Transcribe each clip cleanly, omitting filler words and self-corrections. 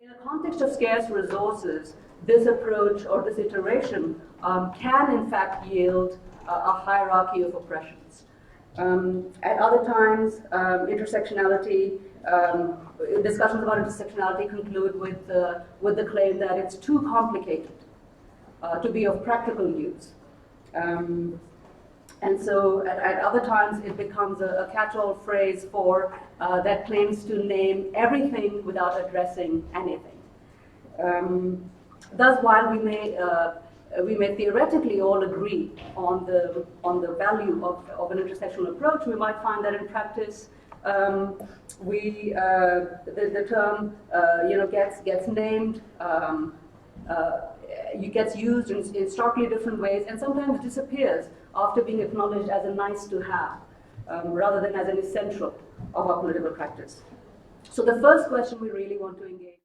In a context of scarce resources, this approach or this iteration can in fact yield a hierarchy of oppressions. At other times, intersectionality, discussions about intersectionality conclude with the claim that it's too complicated to be of practical use. And so at other times it becomes a catch-all phrase for that claims to name everything without addressing anything. Thus, while we may theoretically all agree on the value of an intersectional approach, we might find that in practice the term gets named, gets used in starkly different ways, and sometimes disappears after being acknowledged as a nice to have, rather than as an essential of our political practice. So the first question we really want to engage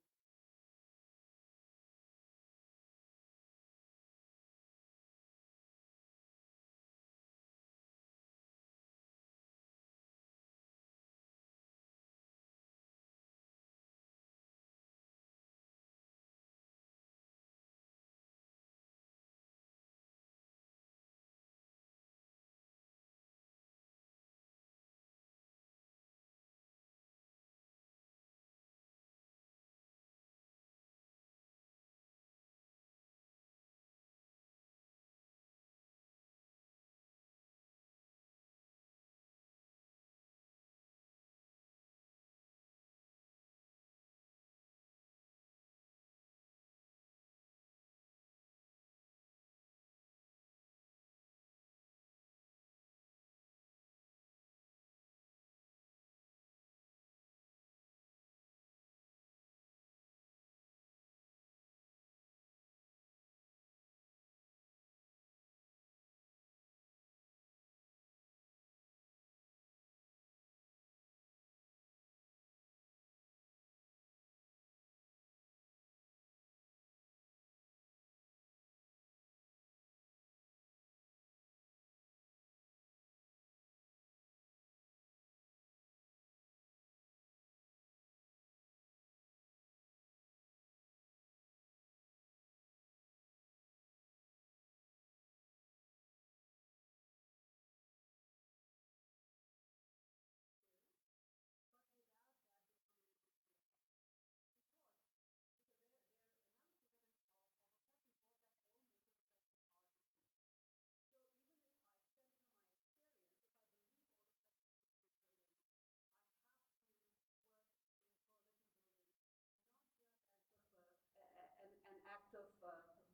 an act of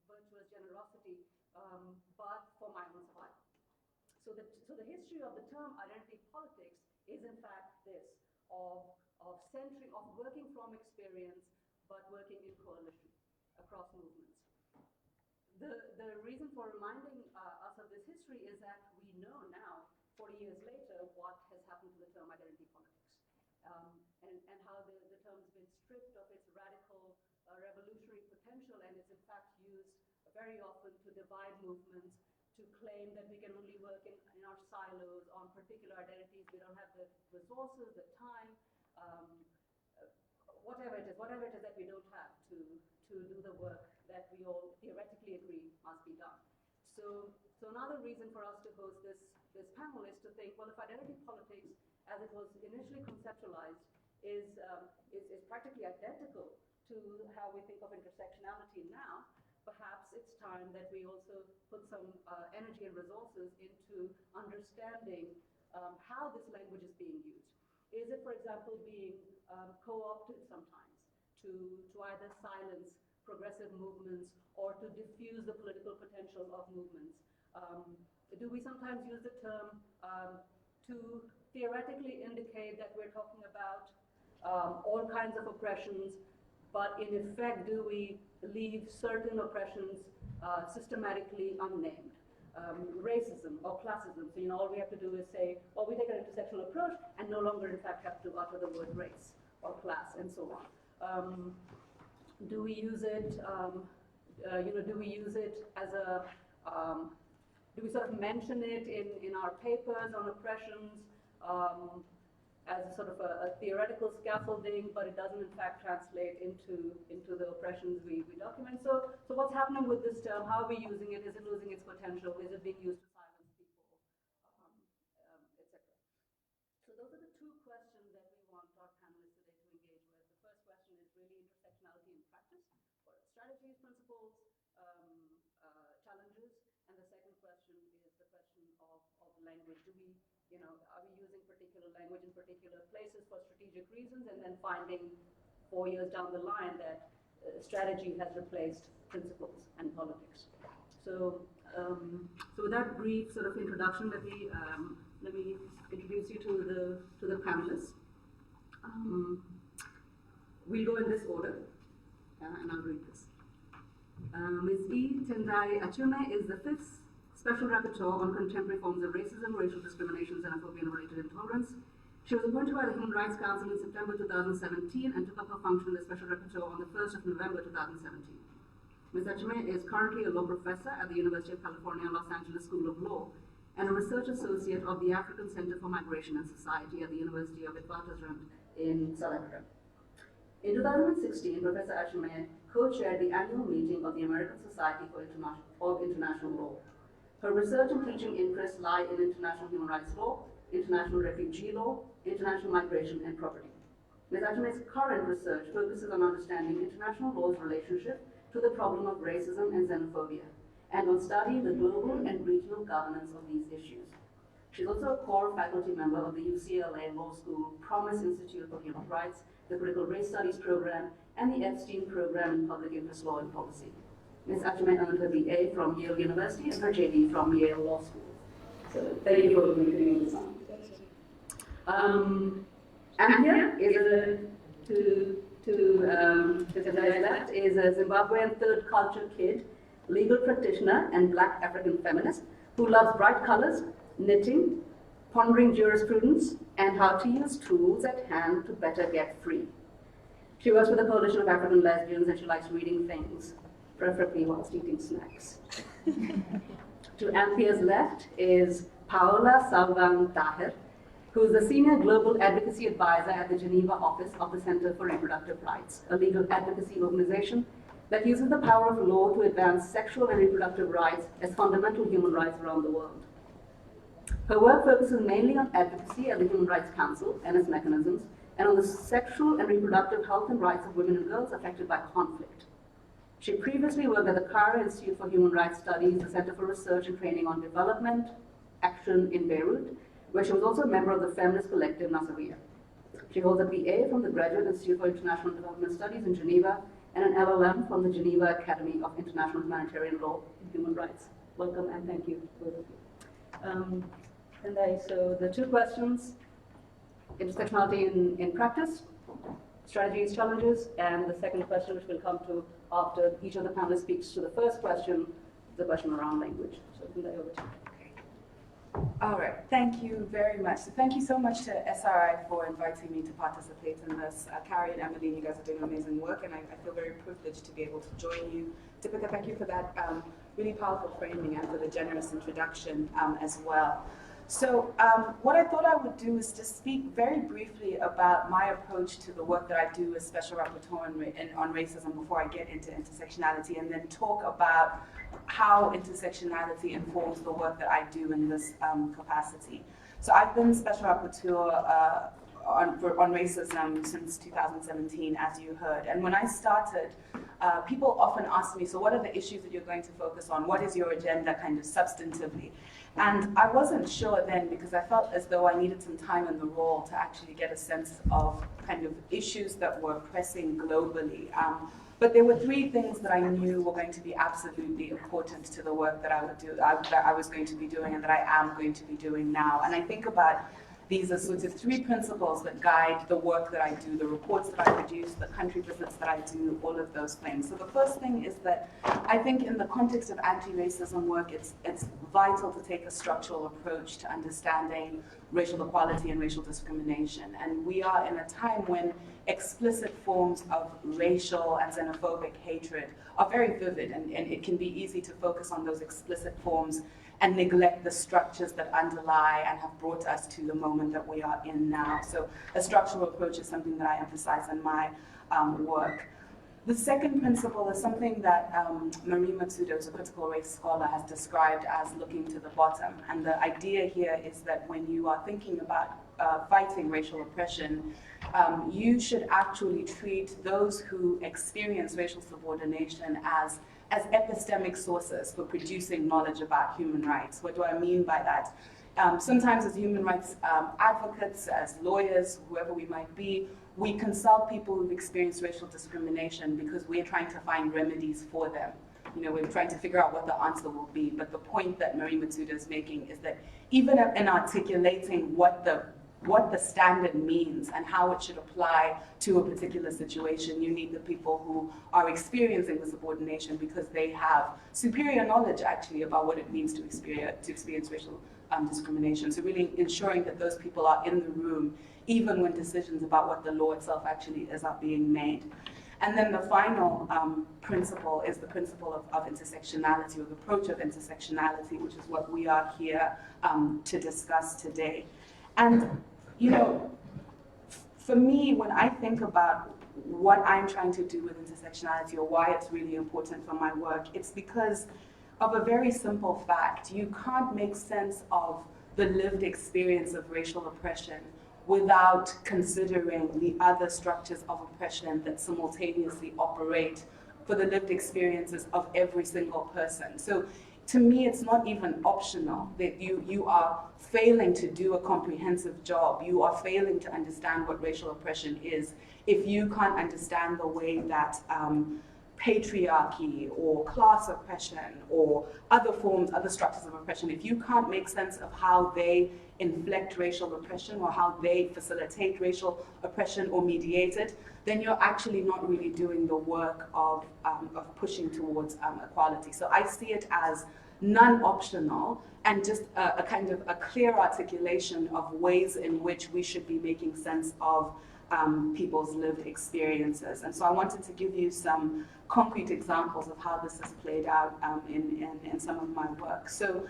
virtuous generosity, but for my own survival. So the history of the term identity politics is in fact this, of working from experience, but working in coalition across movements. The reason for reminding us of this history is that we know now, 40 years later, what has happened to the term identity politics, and how the term's been stripped of its radical revolutionary potential, and is in fact used very often to divide movements, to claim that we can only work in our silos on particular identities. We don't have the resources, the time, whatever it is that we don't have to do the work that we all theoretically agree must be done. So another reason for us to host this panel is to think, well, if identity politics, as it was initially conceptualized, is practically identical to how we think of intersectionality now, perhaps it's time that we also put some energy and resources into understanding how this language is being used. Is it, for example, being co-opted sometimes to either silence progressive movements or to diffuse the political potential of movements? Do we sometimes use the term to theoretically indicate that we're talking about all kinds of oppressions, but in effect, do we leave certain oppressions systematically unnamed? Racism or classism. So, all we have to do is say, well, we take an intersectional approach and no longer, in fact, have to utter the word race or class and so on. Do we use it, do we use it as a, do we sort of mention it in our papers on oppressions as a sort of a theoretical scaffolding, but it doesn't in fact translate into the oppressions we document. So what's happening with this term? How are we using it? Is it losing its potential? Is it being used to silence people, etc.? So those are the two questions that we want our panelists today to engage with. The first question is really intersectionality in practice, or strategies, principles, challenges, and the second question is the question of language. Are we using particular language in particular places for strategic reasons, and then finding 4 years down the line that strategy has replaced principles and politics? So with that brief sort of introduction, let me introduce you to the panelists. We'll go in this order, and I'll read this. Ms. Tendayi Achiume is the 5th Special Rapporteur on Contemporary Forms of Racism, Racial Discrimination, Xenophobia, and Related Intolerance. She was appointed by the Human Rights Council in September 2017 and took up her function as Special Rapporteur on the 1st of November 2017. Ms. Achiume is currently a law professor at the University of California, Los Angeles School of Law and a research associate of the African Center for Migration and Society at the University of Witwatersrand in South Africa. In 2016, Professor Achiume co-chaired the annual meeting of the American Society for International Law. Her research and teaching interests lie in international human rights law, international refugee law, international migration, and property. Ms. Achiume's current research focuses on understanding international law's relationship to the problem of racism and xenophobia, and on studying the global and regional governance of these issues. She's also a core faculty member of the UCLA Law School Promise Institute for Human Rights, the Critical Race Studies Program, and the Epstein Program in Public Interest Law and Policy. Ms. Achiume earned her BA from Yale University and her JD from Yale Law School. So thank you for doing this. Anthea is a Zimbabwean third culture kid, legal practitioner, and Black African feminist who loves bright colors, knitting, pondering jurisprudence, and how to use tools at hand to better get free. She works with a coalition of African lesbians, and she likes reading things, preferably whilst eating snacks. To Anthea's left is Paola Salwan, who is the Senior Global Advocacy Advisor at the Geneva office of the Center for Reproductive Rights, a legal advocacy organization that uses the power of law to advance sexual and reproductive rights as fundamental human rights around the world. Her work focuses mainly on advocacy at the Human Rights Council and its mechanisms, and on the sexual and reproductive health and rights of women and girls affected by conflict. She previously worked at the Cairo Institute for Human Rights Studies, the Center for Research and Training on Development Action in Beirut, where she was also a member of the feminist collective Nasiriyah. She holds a BA from the Graduate Institute for International Development Studies in Geneva and an LLM from the Geneva Academy of International Humanitarian Law and Human Rights. Welcome and thank you, both of you. So the two questions, intersectionality in practice, strategies, challenges, and the second question, which we'll come to after each of the panelists speaks to the first question, the question around language. So Tendayi, over to you. All right, thank you very much. So thank you so much to SRI for inviting me to participate in this. Carrie and Emily, you guys are doing amazing work, and I feel very privileged to be able to join you. Dipika, thank you for that really powerful framing and for the generous introduction as well. So what I thought I would do is just speak very briefly about my approach to the work that I do as Special Rapporteur on racism before I get into intersectionality, and then talk about how intersectionality informs the work that I do in this capacity. So I've been Special Rapporteur on racism since 2017, as you heard. And when I started, people often ask me, so what are the issues that you're going to focus on? What is your agenda kind of substantively? And I wasn't sure then, because I felt as though I needed some time in the role to actually get a sense of kind of issues that were pressing globally. But there were three things that I knew were going to be absolutely important to the work that I would do, that I was going to be doing, and that I am going to be doing now. And I think about these as sort of three principles that guide the work that I do, the reports that I produce, the country visits that I do, all of those things. So the first thing is that I think in the context of anti-racism work, it's vital to take a structural approach to understanding racial equality and racial discrimination. And we are in a time when explicit forms of racial and xenophobic hatred are very vivid, and it can be easy to focus on those explicit forms and neglect the structures that underlie and have brought us to the moment that we are in now. So a structural approach is something that I emphasize in my work. The second principle is something that Marie Matsuda, who's a critical race scholar, has described as looking to the bottom. And the idea here is that when you are thinking about fighting racial oppression, you should actually treat those who experience racial subordination as epistemic sources for producing knowledge about human rights. What do I mean by that? Sometimes as human rights advocates, as lawyers, whoever we might be, we consult people who've experienced racial discrimination because we're trying to find remedies for them. You know, we're trying to figure out what the answer will be. But the point that Marie Matsuda is making is that even in articulating what the standard means and how it should apply to a particular situation, you need the people who are experiencing the subordination because they have superior knowledge actually about what it means to experience racial discrimination. So really ensuring that those people are in the room even when decisions about what the law itself actually is are being made. And then the final principle is the principle of intersectionality, or the approach of intersectionality, which is what we are here to discuss today. And, you know, for me, when I think about what I'm trying to do with intersectionality or why it's really important for my work, it's because of a very simple fact. You can't make sense of the lived experience of racial oppression without considering the other structures of oppression that simultaneously operate for the lived experiences of every single person. So to me, it's not even optional that you are failing to do a comprehensive job. You are failing to understand what racial oppression is if you can't understand the way that patriarchy or class oppression or other structures of oppression, if you can't make sense of how they inflict racial oppression or how they facilitate racial oppression or mediate it, then you're actually not really doing the work of pushing towards equality. So I see it as non-optional and just a kind of a clear articulation of ways in which we should be making sense of people's lived experiences. And so I wanted to give you some concrete examples of how this has played out in some of my work. So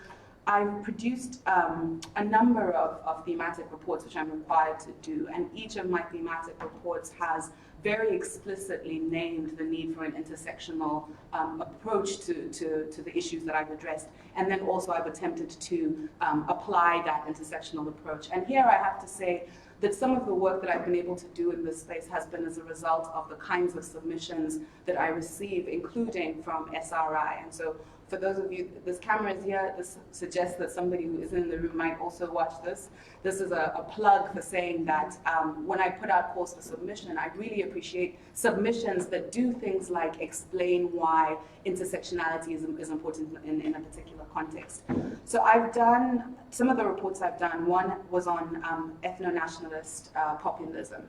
I've produced a number of thematic reports, which I'm required to do, and each of my thematic reports has very explicitly named the need for an intersectional approach to the issues that I've addressed. And then also I've attempted to apply that intersectional approach. And here I have to say that some of the work that I've been able to do in this space has been as a result of the kinds of submissions that I receive, including from SRI. And so for those of you, this camera is here, this suggests that somebody who isn't in the room might also watch this. This is a plug for saying that when I put out calls for submission, I really appreciate submissions that do things like explain why intersectionality is important in a particular context. So I've done, some of the reports I've done, one was on ethno-nationalist populism,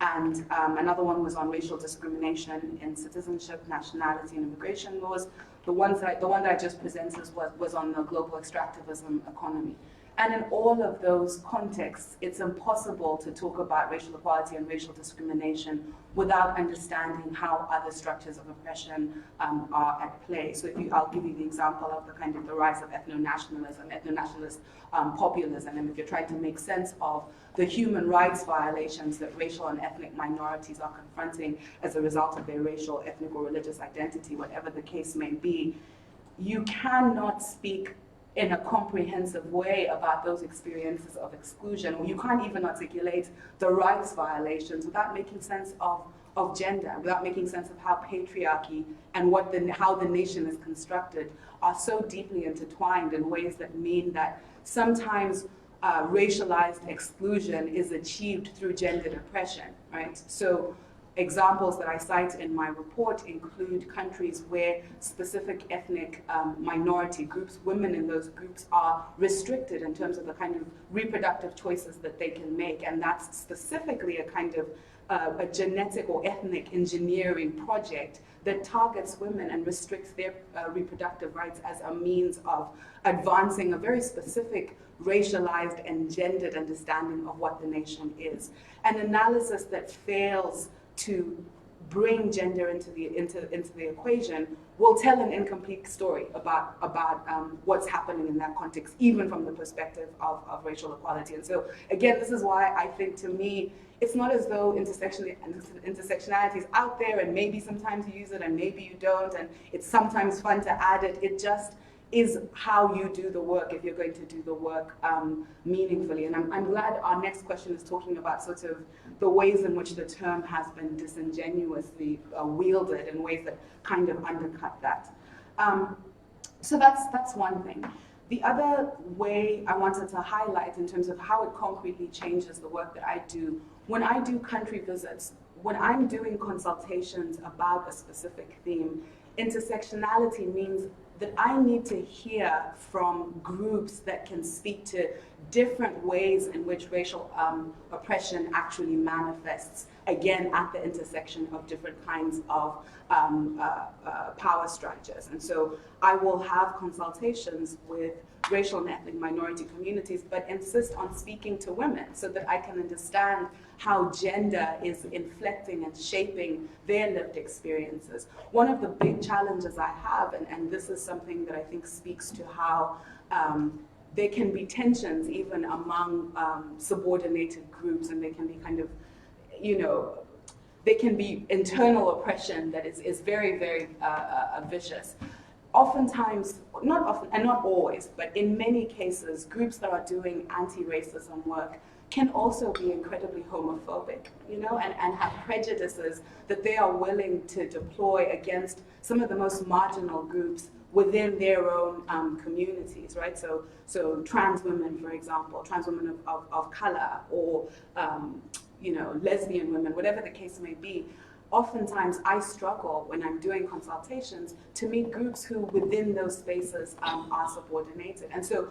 and another one was on racial discrimination in citizenship, nationality, and immigration laws. The one that I just presented was on the global extractivism economy. And in all of those contexts, it's impossible to talk about racial equality and racial discrimination without understanding how other structures of oppression are at play. So I'll give you the example of the rise of ethno-nationalism, ethno-nationalist populism, and if you're trying to make sense of the human rights violations that racial and ethnic minorities are confronting as a result of their racial, ethnic, or religious identity, whatever the case may be, you cannot speak in a comprehensive way about those experiences of exclusion, or you can't even articulate the rights violations without making sense of gender, without making sense of how patriarchy and how the nation is constructed are so deeply intertwined in ways that mean that sometimes racialized exclusion is achieved through gendered oppression, right? So examples that I cite in my report include countries where specific ethnic minority groups, women in those groups, are restricted in terms of the kind of reproductive choices that they can make, and that's specifically a kind of a genetic or ethnic engineering project that targets women and restricts their reproductive rights as a means of advancing a very specific racialized and gendered understanding of what the nation is. An analysis that fails to bring gender into the equation will tell an incomplete story about what's happening in that context, even from the perspective of racial equality. And so again, this is why I think, to me, it's not as though intersectionality is out there and maybe sometimes you use it and maybe you don't, and it's sometimes fun to add it. It just is how you do the work if you're going to do the work meaningfully. And I'm glad our next question is talking about sort of the ways in which the term has been disingenuously wielded in ways that kind of undercut that. So that's one thing. The other way I wanted to highlight in terms of how it concretely changes the work that I do, when I do country visits, when I'm doing consultations about a specific theme, intersectionality means that I need to hear from groups that can speak to different ways in which racial oppression actually manifests, again, at the intersection of different kinds of power structures. And so I will have consultations with racial and ethnic minority communities, but insist on speaking to women so that I can understand how gender is inflecting and shaping their lived experiences. One of the big challenges I have, and this is something that I think speaks to how there can be tensions even among subordinated groups, and they can be kind of, there can be internal oppression that is very, very vicious. Oftentimes, not often, and not always, but in many cases, groups that are doing anti-racism work can also be incredibly homophobic, and have prejudices that they are willing to deploy against some of the most marginal groups within their own communities, right? So trans women, for example, trans women of color, or lesbian women, whatever the case may be. Oftentimes I struggle when I'm doing consultations to meet groups who within those spaces are subordinated. And so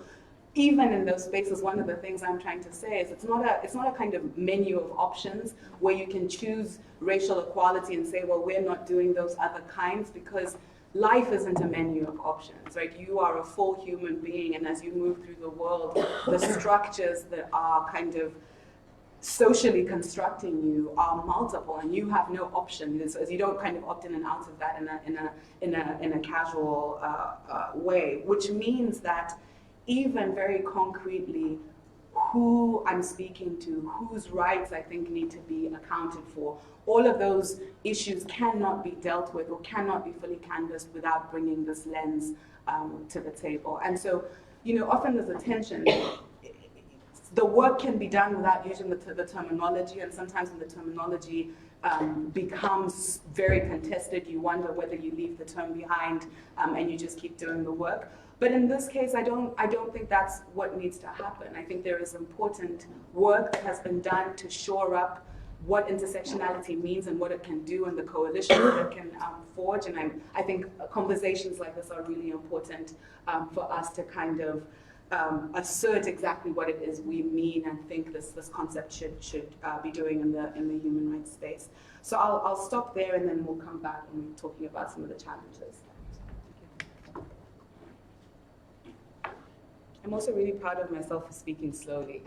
even in those spaces, one of the things I'm trying to say is it's not a kind of menu of options where you can choose racial equality and say, well, we're not doing those other kinds, because life isn't a menu of options, right? You are a full human being, and as you move through the world, the structures that are kind of socially constructing you are multiple, and you have no option. As you don't kind of opt in and out of that in a casual way, which means that even very concretely, who I'm speaking to, whose rights I think need to be accounted for, all of those issues cannot be dealt with or cannot be fully canvassed without bringing this lens to the table. And so, often there's a tension. The work can be done without using the terminology, and sometimes when the terminology becomes very contested, you wonder whether you leave the term behind and you just keep doing the work. But in this case, I don't think that's what needs to happen. I think there is important work that has been done to shore up what intersectionality means and what it can do, and the coalition that it can forge. And I think conversations like this are really important for us to kind of assert exactly what it is we mean and think this concept should be doing in the human rights space. So I'll stop there, and then we'll come back and we're talking about some of the challenges. I'm also really proud of myself for speaking slowly.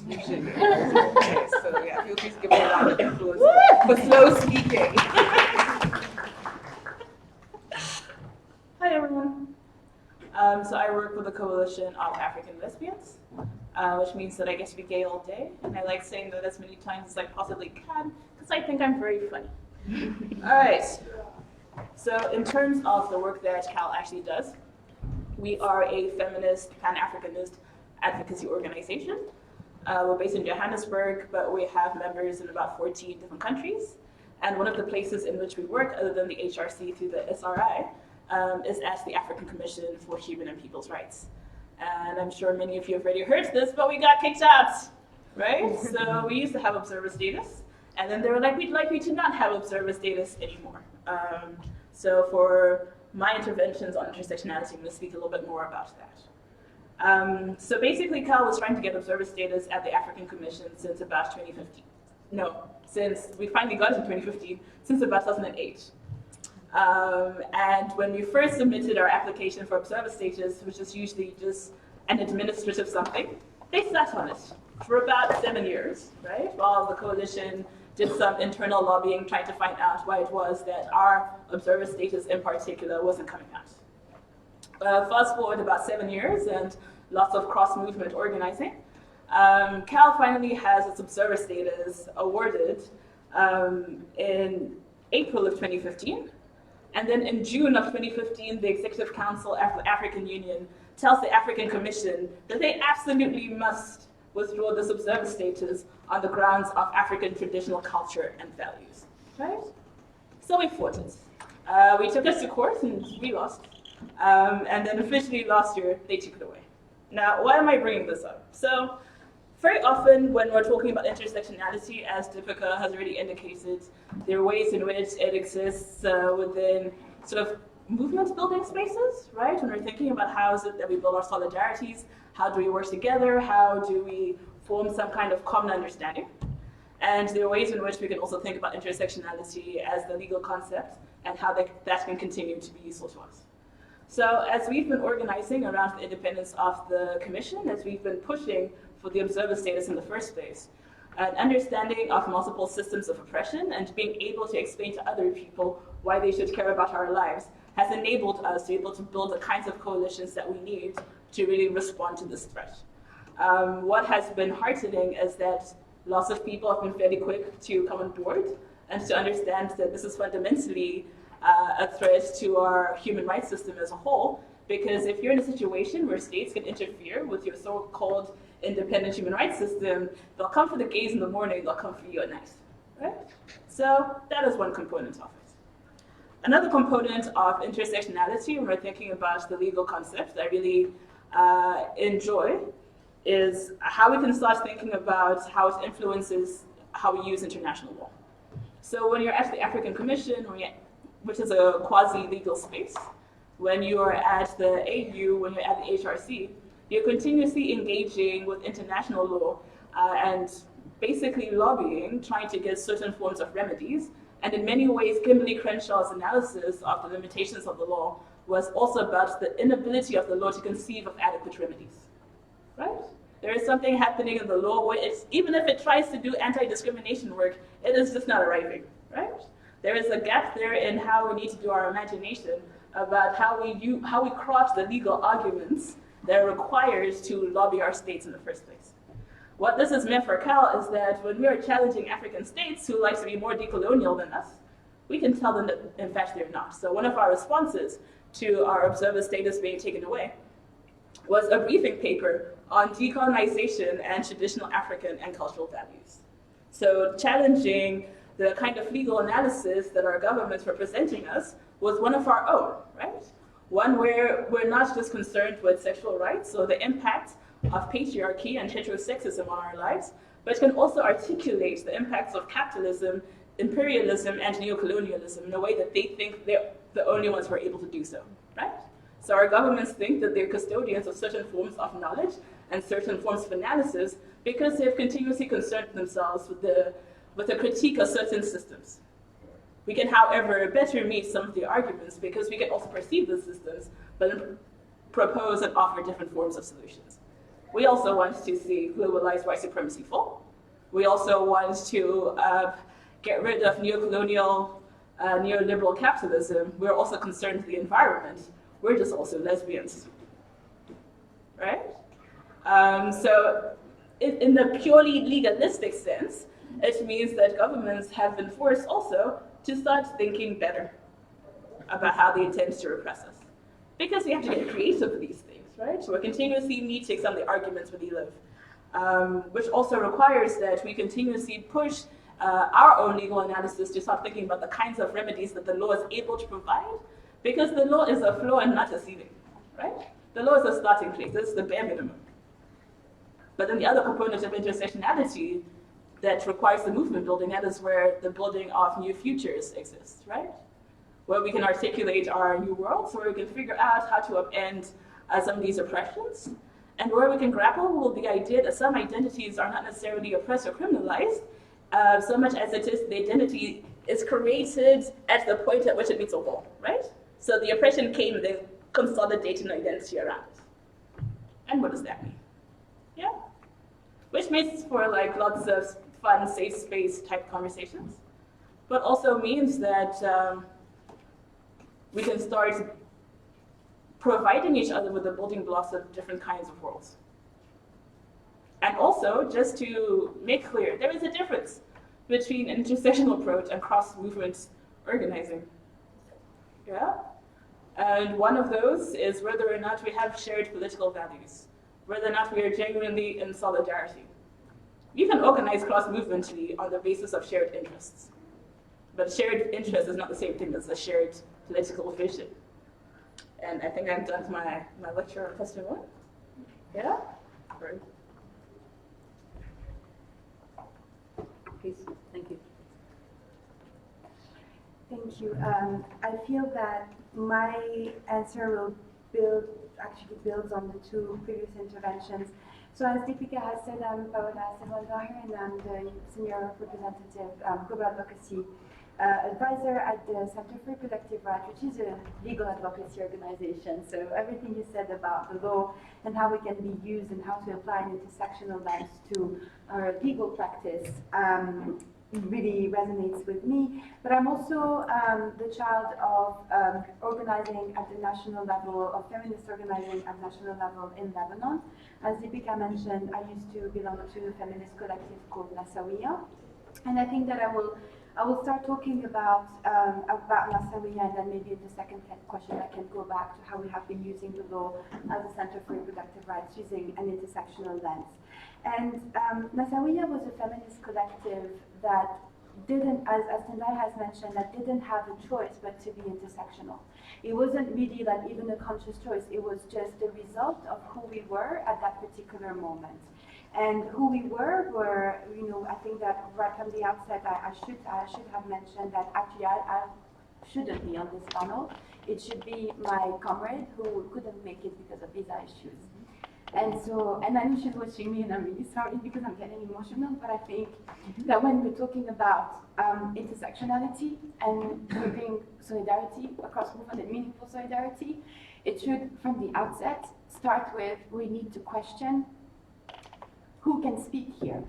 Usually. Okay, so yeah, feel free to give me a round of applause for slow speaking. Hi everyone. So I work with a coalition of African lesbians, which means that I get to be gay all day, and I like saying that as many times as I possibly can, because I think I'm very funny. All right. So in terms of the work that CAL actually does, we are a feminist, Pan-Africanist advocacy organization. We're based in Johannesburg, but we have members in about 14 different countries. And one of the places in which we work, other than the HRC through the SRI, is as the African Commission for Human and People's Rights. And I'm sure many of you have already heard this, but we got kicked out, right? So we used to have observer status, and then they were like, we'd like you to not have observer status anymore. So for my interventions on intersectionality, I'm going to speak a little bit more about that. So basically, CAL was trying to get observer status at the African Commission since about 2015. No, since we finally got it in 2015, since about 2008. And when we first submitted our application for observer status, which is usually just an administrative something, they sat on it for about 7 years, right? While the coalition did some internal lobbying trying to find out why it was that our observer status in particular wasn't coming out. Fast forward about 7 years and lots of cross-movement organizing. Cal finally has its observer status awarded in April of 2015. And then in June of 2015, the Executive Council of the African Union tells the African Commission that they absolutely must withdraw this observer status on the grounds of African traditional culture and values, right? So we fought it. We took us to court and we lost. And then officially last year, they took it away. Now, why am I bringing this up? So very often when we're talking about intersectionality, as Dipika has already indicated, there are ways in which it exists within sort of movement building spaces, right? When we're thinking about how is it that we build our solidarities, how do we work together, how do we form some kind of common understanding? And there are ways in which we can also think about intersectionality as the legal concept and how that can continue to be useful to us. So as we've been organizing around the independence of the Commission, as we've been pushing for the observer status in the first place, an understanding of multiple systems of oppression and being able to explain to other people why they should care about our lives has enabled us to be able to build the kinds of coalitions that we need to really respond to this threat. What has been heartening is that lots of people have been fairly quick to come on board and to understand that this is fundamentally a threat to our human rights system as a whole, because if you're in a situation where states can interfere with your so-called independent human rights system, they'll come for the gays in the morning, they'll come for you at night, right? So that is one component of it. Another component of intersectionality, when we're thinking about the legal concept that I really enjoy, is how we can start thinking about how it influences how we use international law. So when you're at the African Commission, which is a quasi-legal space, when you're at the AU, when you're at the HRC, you're continuously engaging with international law and basically lobbying, trying to get certain forms of remedies. And in many ways, Kimberly Crenshaw's analysis of the limitations of the law was also about the inability of the law to conceive of adequate remedies, right? There is something happening in the law where even if it tries to do anti-discrimination work, it is just not arriving, right? There is a gap there in how we need to do our imagination about how we craft the legal arguments that are required to lobby our states in the first place. What this has meant for Cal is that when we are challenging African states who like to be more decolonial than us, we can tell them that in fact they're not. So one of our responses to our observer status being taken away was a briefing paper on decolonization and traditional African and cultural values. So challenging the kind of legal analysis that our governments were presenting us was one of our own, right? One where we're not just concerned with sexual rights or the impact of patriarchy and heterosexism on our lives, but can also articulate the impacts of capitalism, imperialism, and neocolonialism in a way that they think they're the only ones who are able to do so, right? So our governments think that they're custodians of certain forms of knowledge and certain forms of analysis because they've continuously concerned themselves with the critique of certain systems. We can, however, better meet some of the arguments because we can also perceive the systems, but then propose and offer different forms of solutions. We also want to see globalized white supremacy fall. We also want to get rid of neocolonial, neoliberal capitalism. We're also concerned with the environment. We're just also lesbians, right? So in the purely legalistic sense, it means that governments have been forced also to start thinking better about how they intend to repress us. Because we have to get creative with these things, right? So we're continuously meeting some of the arguments where they live, which also requires that we continuously push our own legal analysis to start thinking about the kinds of remedies that the law is able to provide, because the law is a floor and not a ceiling, right? The law is a starting place, this is the bare minimum. But then the other component of intersectionality that requires the movement building, that is where the building of new futures exists, right? Where we can articulate our new worlds, where we can figure out how to upend some of these oppressions, and where we can grapple with the idea that some identities are not necessarily oppressed or criminalized, so much as it is the identity is created at the point at which it meets a wall, right? So the oppression came, they consolidated an identity around it. And what does that mean? Yeah? Which makes for like lots of fun, safe space type conversations, but also means that we can start providing each other with the building blocks of different kinds of worlds. And also, just to make clear, there is a difference between an intersectional approach and cross-movement organizing. Yeah? And one of those is whether or not we have shared political values, whether or not we are genuinely in solidarity. You can organize cross-movementally on the basis of shared interests, but shared interest is not the same thing as a shared political vision. And I think I'm done with my lecture on question 1. Yeah? Right. Please, thank you. Thank you. I feel that my answer will actually builds on the 2 previous interventions. So as Dipika has said, I'm Paola and I'm the Senior Representative Global Advocacy Advisor at the Center for Reproductive Rights, which is a legal advocacy organization. So everything you said about the law and how it can be used and how to apply an intersectional lens to our legal practice really resonates with me. But I'm also the child of organizing at the national level, of feminist organizing at national level in Lebanon. As Dipika mentioned, I used to belong to a feminist collective called Nasawiya. And I think that I will start talking about Nasawiya, and then maybe in the second question I can go back to how we have been using the law as a Center for Reproductive Rights using an intersectional lens. And Nasawiya was a feminist collective that didn't, as Tendayi has mentioned, that didn't have a choice but to be intersectional. It wasn't really like even a conscious choice, it was just the result of who we were at that particular moment. And who we were, you know, I think that right from the outset, I should have mentioned that actually I shouldn't be on this panel. It should be my comrade who couldn't make it because of visa issues. And so, and I know she's watching me, and I'm really sorry because I'm getting emotional, but I think that when we're talking about intersectionality and building solidarity across movement and meaningful solidarity, it should, from the outset, start with we need to question who can speak here,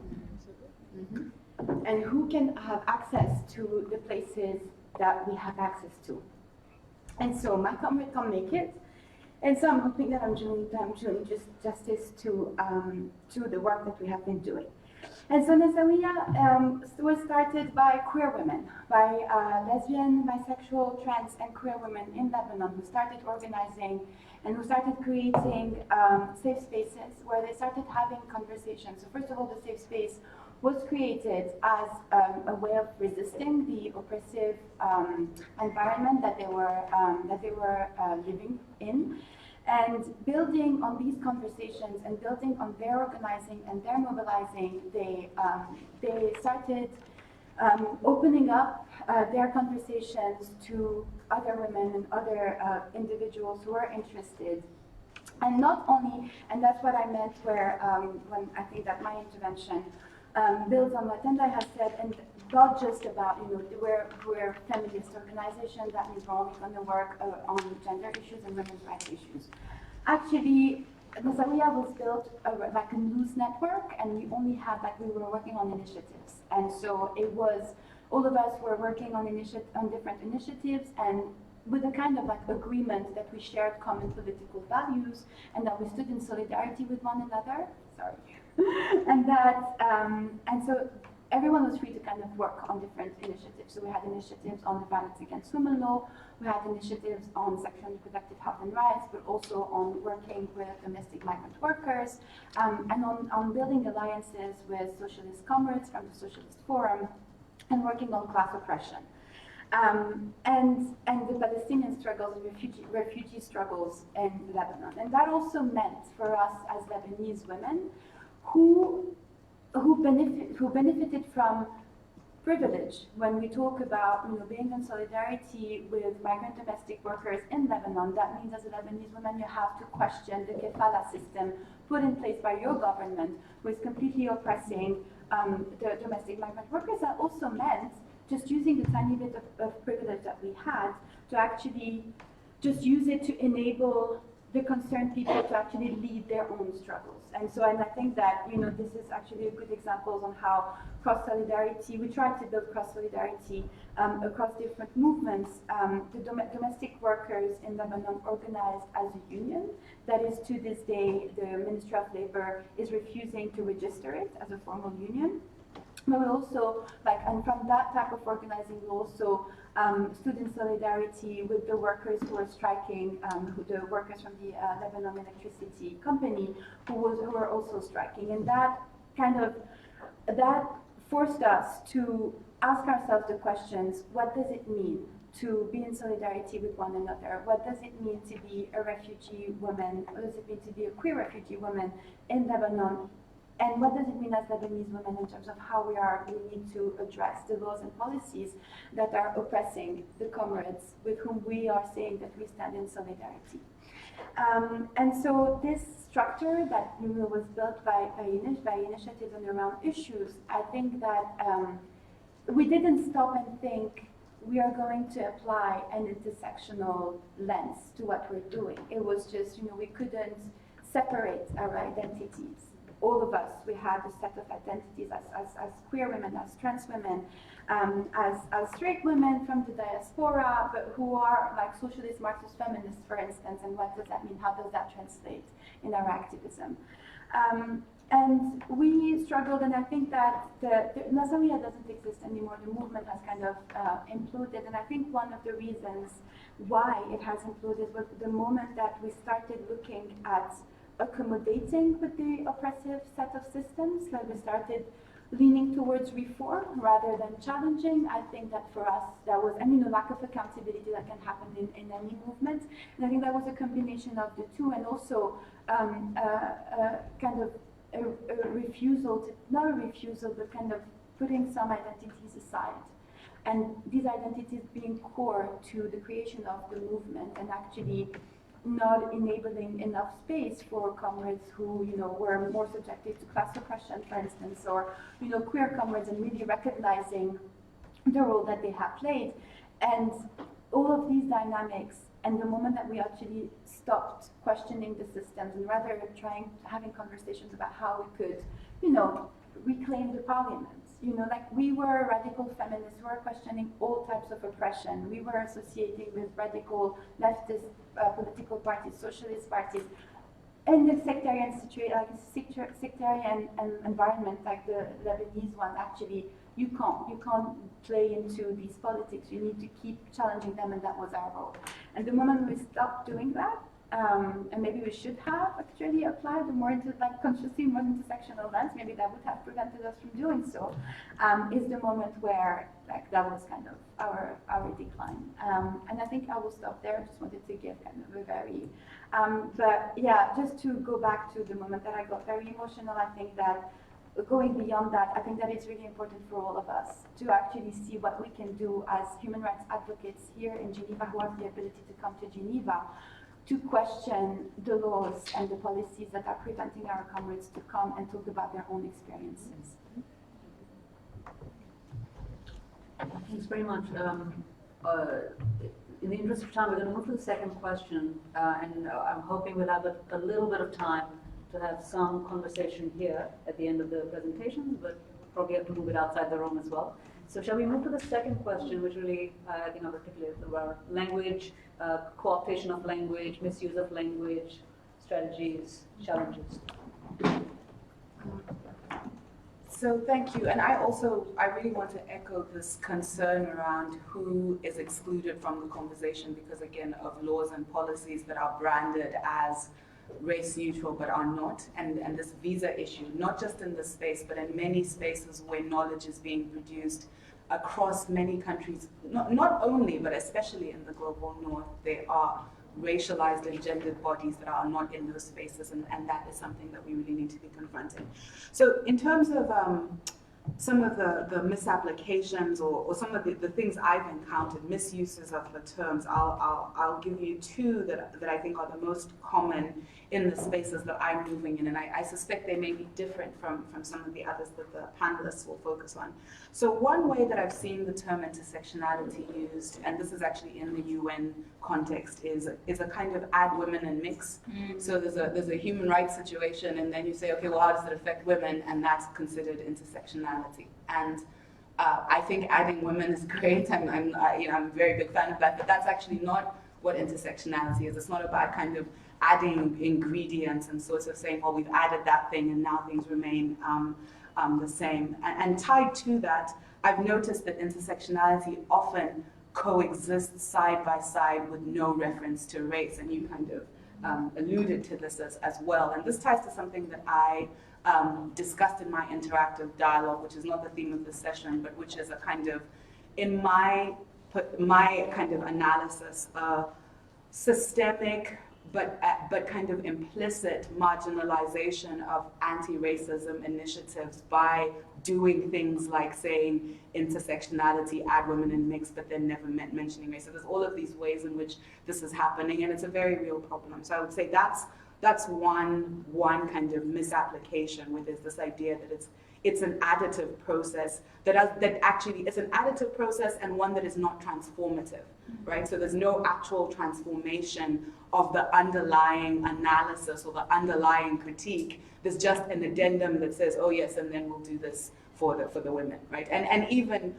and who can have access to the places that we have access to. And so my comrade can't make it, and so I'm hoping that I'm doing just justice to the work that we have been doing. And so Nasawiya was started by queer women, by lesbian, bisexual, trans, and queer women in Lebanon who started organizing and who started creating safe spaces where they started having conversations. So first of all, the safe space was created as a way of resisting the oppressive environment that they were living in, and building on these conversations and building on their organizing and their mobilizing, they started opening up their conversations to other women and other individuals who are interested. And not only, and that's what I meant where, when I think that my intervention builds on what Tendayi has said, and not just about, you know, we're a feminist organization, that means we're only going to work on gender issues and women's rights issues. Actually, Nasawiya was built like a loose network, and we only had, like, we were working on initiatives. And so it was, all of us were working on different initiatives, and with a kind of like agreement that we shared common political values, and that we stood in solidarity with one another. Sorry. And that, and so everyone was free to kind of work on different initiatives. So we had initiatives on the violence against women law, we had initiatives on sexual and reproductive health and rights, but also on working with domestic migrant workers, and on building alliances with socialist comrades from the Socialist Forum, and working on class oppression. And the Palestinian struggles, refugee struggles in Lebanon. And that also meant for us as Lebanese women who benefited from privilege. When we talk about, you know, being in solidarity with migrant domestic workers in Lebanon, that means as a Lebanese woman you have to question the kefala system put in place by your government, who is completely oppressing the domestic migrant workers. That also meant just using the tiny bit of privilege that we had to actually just use it to enable the concerned people to actually lead their own struggles. And I think that, this is actually a good example on how cross-solidarity, we try to build cross-solidarity across different movements. The domestic workers in Lebanon organized as a union. That is, to this day, the Ministry of Labor is refusing to register it as a formal union. But we also, and from that type of organizing, we also stood in solidarity with the workers who were striking, the workers from the Lebanon Electricity Company, who were also striking. And that forced us to ask ourselves the questions: what does it mean to be in solidarity with one another? What does it mean to be a refugee woman? What does it mean to be a queer refugee woman in Lebanon? And what does it mean as Lebanese women in terms of how we need to address the laws and policies that are oppressing the comrades with whom we are saying that we stand in solidarity? And so this structure that was built by initiatives and around issues, I think that we didn't stop and think we are going to apply an intersectional lens to what we're doing. It was just, we couldn't separate our identities. All of us, we had a set of identities as queer women, as trans women, as straight women from the diaspora, but who are like socialist Marxist feminists, for instance, and what does that mean? How does that translate in our activism? And we struggled, and I think that Nasamiya doesn't exist anymore. The movement has kind of imploded, and I think one of the reasons why it has imploded was the moment that we started looking at accommodating with the oppressive set of systems, like we started leaning towards reform rather than challenging. I think that for us, that was, lack of accountability that can happen in any movement. And I think that was a combination of the two, and also kind of a refusal, not a refusal, but kind of putting some identities aside. And these identities being core to the creation of the movement, and actually not enabling enough space for comrades who, were more subjected to class oppression, for instance, or, queer comrades, and really recognizing the role that they have played. And all of these dynamics, and the moment that we actually stopped questioning the systems and rather having conversations about how we could, reclaim the parliament. We were radical feminists, we were questioning all types of oppression. We were associating with radical leftist political parties, socialist parties. In the sectarian environment like the Lebanese one, actually, you can't play into these politics. You need to keep challenging them, and that was our role. And the moment we stopped doing that, and maybe we should have actually applied a more consciously more intersectional lens, maybe that would have prevented us from doing so, is the moment where that was kind of our decline. And I think I will stop there. I just wanted to give kind of a very, but yeah, just to go back to the moment that I got very emotional, I think that going beyond that, I think that it's really important for all of us to actually see what we can do as human rights advocates here in Geneva, who have the ability to come to Geneva, to question the laws and the policies that are preventing our comrades to come and talk about their own experiences. Thanks very much. In the interest of time, we're going to move to the second question, and I'm hoping we'll have a little bit of time to have some conversation here at the end of the presentation, but we'll probably have to move it outside the room as well. So shall we move to the second question, which really, I think, articulates about language, co-optation of language, misuse of language, strategies, challenges. So thank you. And I really want to echo this concern around who is excluded from the conversation because, again, of laws and policies that are branded as race neutral but are not, and this visa issue, not just in this space, but in many spaces where knowledge is being produced across many countries, not only, but especially in the global north, there are racialized and gendered bodies that are not in those spaces, and that is something that we really need to be confronting. So in terms of some of the misapplications or some of the things I've encountered, misuses of the terms, I'll give you two that I think are the most common in the spaces that I'm moving in, and I suspect they may be different from some of the others that the panelists will focus on. So one way that I've seen the term intersectionality used, and this is actually in the UN context, is a kind of add women and mix. So there's a human rights situation, and then you say, okay, well, how does it affect women? And that's considered intersectionality. And I think adding women is great. I'm a very big fan of that, but that's actually not what intersectionality is. It's not about kind of adding ingredients and sort of saying, well, we've added that thing and now things remain the same. And tied to that, I've noticed that intersectionality often coexists side by side with no reference to race, and you kind of alluded to this as well. And this ties to something that I discussed in my interactive dialogue, which is not the theme of this session, but which is a kind of, in my kind of analysis, systemic but kind of implicit marginalization of anti-racism initiatives by doing things like saying intersectionality, add women and mix, but then never mentioning race. So there's all of these ways in which this is happening, and it's a very real problem. So I would say that's one kind of misapplication, with this idea that it's an additive process that actually is an additive process, and one that is not transformative, right? So there's no actual transformation of the underlying analysis or the underlying critique. There's just an addendum that says, oh yes, and then we'll do this for the women, right? And even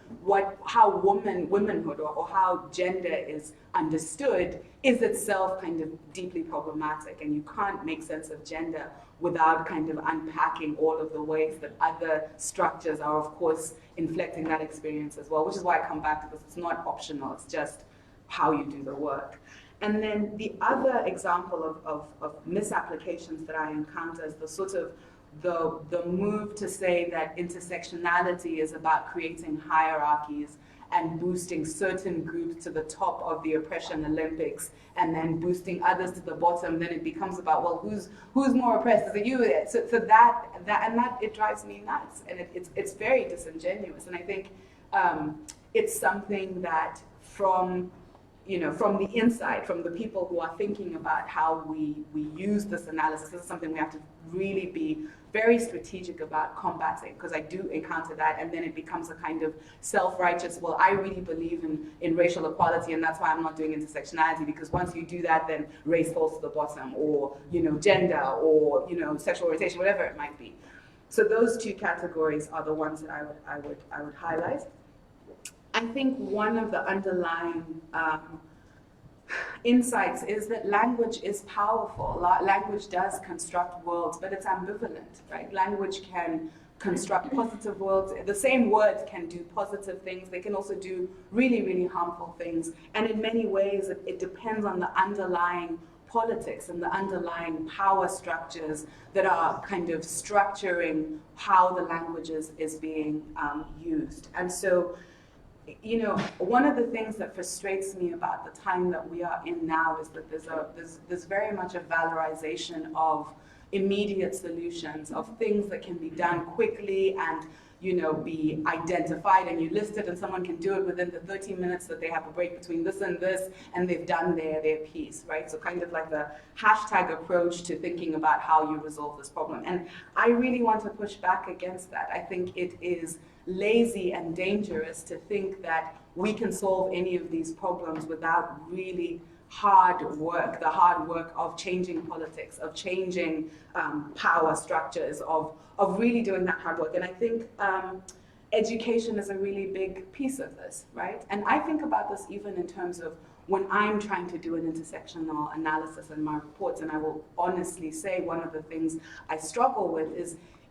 how womanhood or how gender is understood is itself kind of deeply problematic, and you can't make sense of gender without kind of unpacking all of the ways that other structures are, of course, inflecting that experience as well, which is why I come back to this. It's not optional, it's just how you do the work. And then the other example of misapplications that I encounter is the sort of the move to say that intersectionality is about creating hierarchies and boosting certain groups to the top of the oppression Olympics, and then boosting others to the bottom. Then it becomes about, well, who's more oppressed? Is it you? So that it drives me nuts, and it's very disingenuous. And I think it's something that from the inside, from the people who are thinking about how we use this analysis, this is something we have to really be very strategic about combating, because I do encounter that, and then it becomes a kind of self-righteous, well, I really believe in racial equality, and that's why I'm not doing intersectionality, because once you do that, then race falls to the bottom, or gender, or sexual orientation, whatever it might be. So those two categories are the ones that I would highlight. I think one of the underlying insights is that language is powerful. Language does construct worlds, but it's ambivalent, right? Language can construct positive worlds. The same words can do positive things. They can also do really, really harmful things. And in many ways, it depends on the underlying politics and the underlying power structures that are kind of structuring how the language is being used. And so, one of the things that frustrates me about the time that we are in now is that there's very much a valorization of immediate solutions, of things that can be done quickly and be identified, and you list it, and someone can do it within the 30 minutes that they have a break between this and this, and they've done their piece, right? So kind of like the hashtag approach to thinking about how you resolve this problem. And I really want to push back against that. I think it is lazy and dangerous to think that we can solve any of these problems without really hard work, the hard work of changing politics, of changing power structures, of really doing that hard work. And I think education is a really big piece of this, right? And I think about this even in terms of when I'm trying to do an intersectional analysis in my reports, and I will honestly say one of the things I struggle with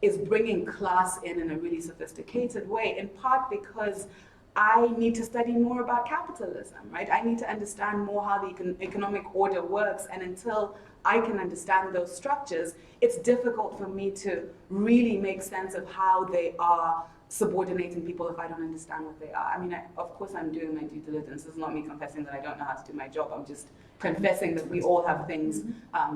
is bringing class in a really sophisticated way, in part because I need to study more about capitalism, right? I need to understand more how the economic order works, and until I can understand those structures, it's difficult for me to really make sense of how they are subordinating people if I don't understand what they are. I mean, of course I'm doing my due diligence. It's not me confessing that I don't know how to do my job. I'm just confessing that we all have things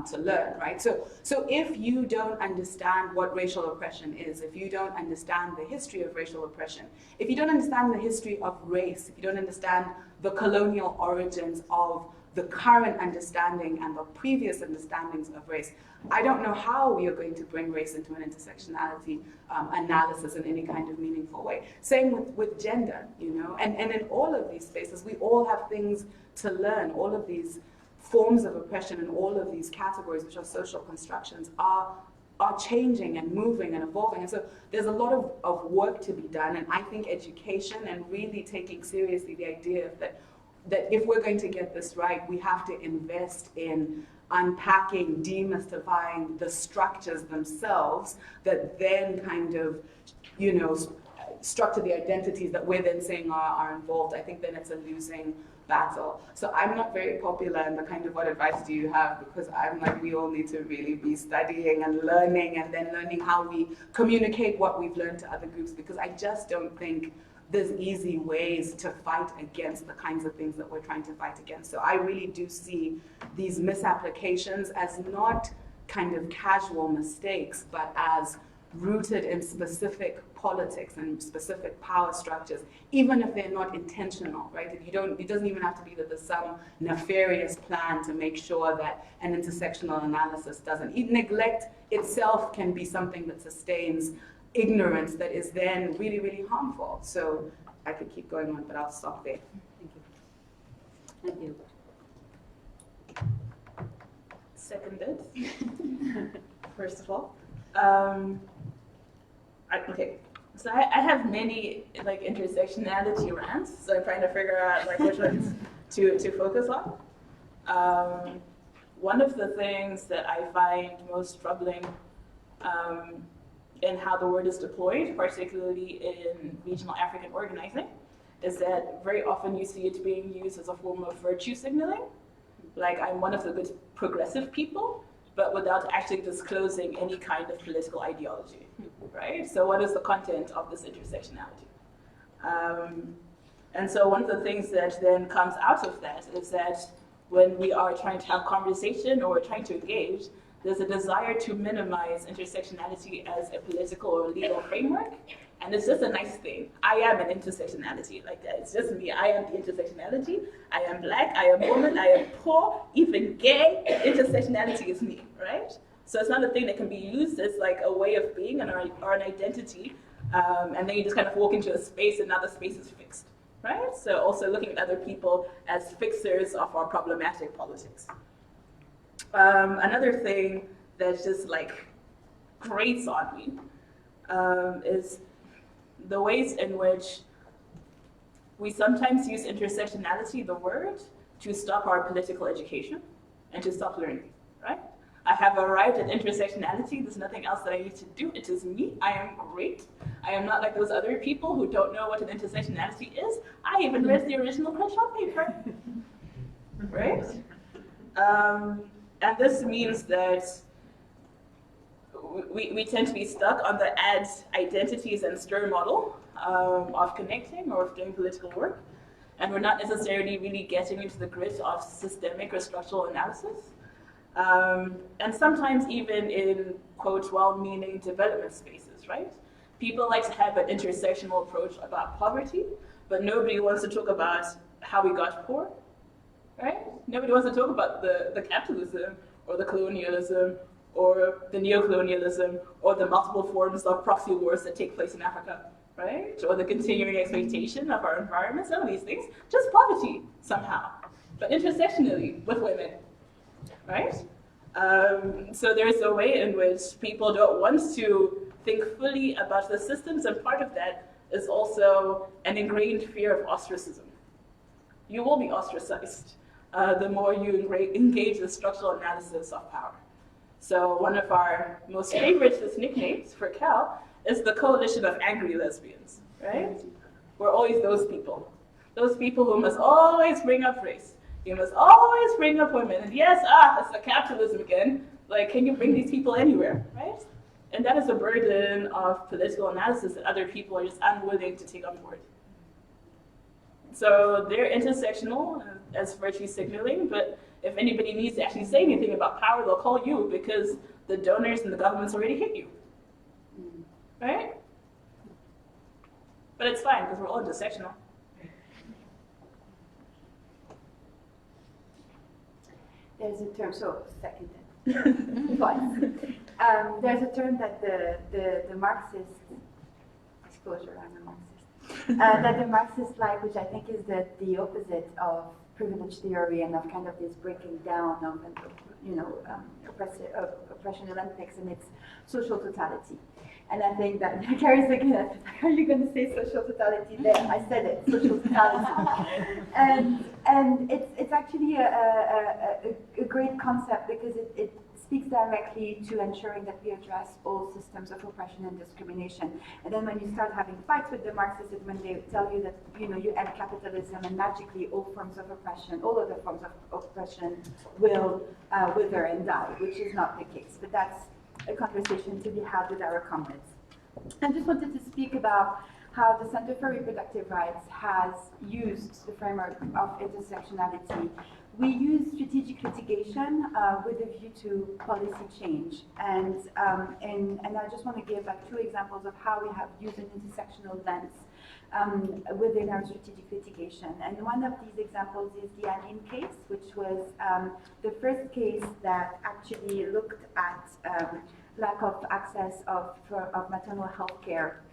to learn, right? So if you don't understand what racial oppression is, if you don't understand the history of racial oppression, if you don't understand the history of race, if you don't understand the colonial origins of the current understanding and the previous understandings of race, I don't know how we are going to bring race into an intersectionality analysis in any kind of meaningful way. Same with gender, you know, and in all of these spaces, we all have things to learn. All of these forms of oppression and all of these categories, which are social constructions, are changing and moving and evolving. And so there's a lot of work to be done, and I think education and really taking seriously the idea that if we're going to get this right, we have to invest in unpacking, demystifying the structures themselves that then kind of, you know, structure the identities that we're then saying are involved. I think then it's a losing battle. So I'm not very popular in the kind of what advice do you have, because I'm like, we all need to really be studying and then learning how we communicate what we've learned to other groups, because I just don't think there's easy ways to fight against the kinds of things that we're trying to fight against. So I really do see these misapplications as not kind of casual mistakes, but as rooted in specific politics and specific power structures, even if they're not intentional, right? It doesn't even have to be that there's some nefarious plan to make sure that an intersectional analysis doesn't. Neglect itself can be something that sustains ignorance that is then really, really harmful. So I could keep going on, but I'll stop there. Thank you. Seconded. First of all. Okay. So I have many like intersectionality rants, so I'm trying to figure out like which ones to focus on. One of the things that I find most troubling in how the word is deployed, particularly in regional African organizing, is that very often you see it being used as a form of virtue signaling. Like, I'm one of the good progressive people, but without actually disclosing any kind of political ideology, right? So what is the content of this intersectionality? And so one of the things that then comes out of that is that when we are trying to have conversation or we're trying to engage, there's a desire to minimize intersectionality as a political or legal framework. And it's just a nice thing. I am an intersectionality, like that. It's just me. I am the intersectionality. I am black, I am woman, I am poor, even gay. Intersectionality is me, right? So it's not a thing that can be used as like a way of being or an identity. And then you just kind of walk into a space and now the space is fixed, right? So also looking at other people as fixers of our problematic politics. Another thing that just like grates on me is the ways in which we sometimes use intersectionality, the word, to stop our political education and to stop learning, right? I have arrived at intersectionality. There's nothing else that I need to do. It is me. I am great. I am not like those other people who don't know what an intersectionality is. I even read the original Crenshaw paper, right? And this means that we tend to be stuck on the add identities and stir model of connecting or of doing political work. And we're not necessarily really getting into the grit of systemic or structural analysis. And sometimes even in, quote, well-meaning development spaces, right? People like to have an intersectional approach about poverty, but nobody wants to talk about how we got poor, right? Nobody wants to talk about the capitalism or the colonialism or the neocolonialism or the multiple forms of proxy wars that take place in Africa, right? Or the continuing exploitation of our environment, some of these things, just poverty somehow, but intersectionally with women, right? So there's a way in which people don't want to think fully about the systems, and part of that is also an ingrained fear of ostracism. You will be ostracized the more you engage the structural analysis of power. So one of our most favorite nicknames for Cal is the Coalition of Angry Lesbians, right? We're always those people who must always bring up race. You must always bring up women. And yes, it's the capitalism again. Like, can you bring these people anywhere, right? And that is a burden of political analysis that other people are just unwilling to take on board. So they're intersectional as virtue signaling, but if anybody needs to actually say anything about power, they'll call you because the donors and the governments already hit you, right? But it's fine because we're all intersectional. There's a term, so seconded twice. There's a term that the Marxist, disclosure, I'm a Marxist, that the Marxists like, which I think is the opposite of privilege theory and of kind of this breaking down of, you know, oppression Olympics, and it's social totality. And I think that Carrie's looking at, are you going to say social totality? There, I said it, social totality. and it's actually a great concept because it speaks directly to ensuring that we address all systems of oppression and discrimination. And then when you start having fights with the Marxists, when they tell you that, you know, you end capitalism and magically all forms of oppression, all other forms of oppression will wither and die, which is not the case. But that's a conversation to be had with our comrades. I just wanted to speak about how the Center for Reproductive Rights has used the framework of intersectionality. We use strategic litigation with a view to policy change. And I just want to give like 2 examples of how we have used an intersectional lens within our strategic litigation. And one of these examples is the Achiume case, which was the first case that actually looked at lack of access of maternal health care.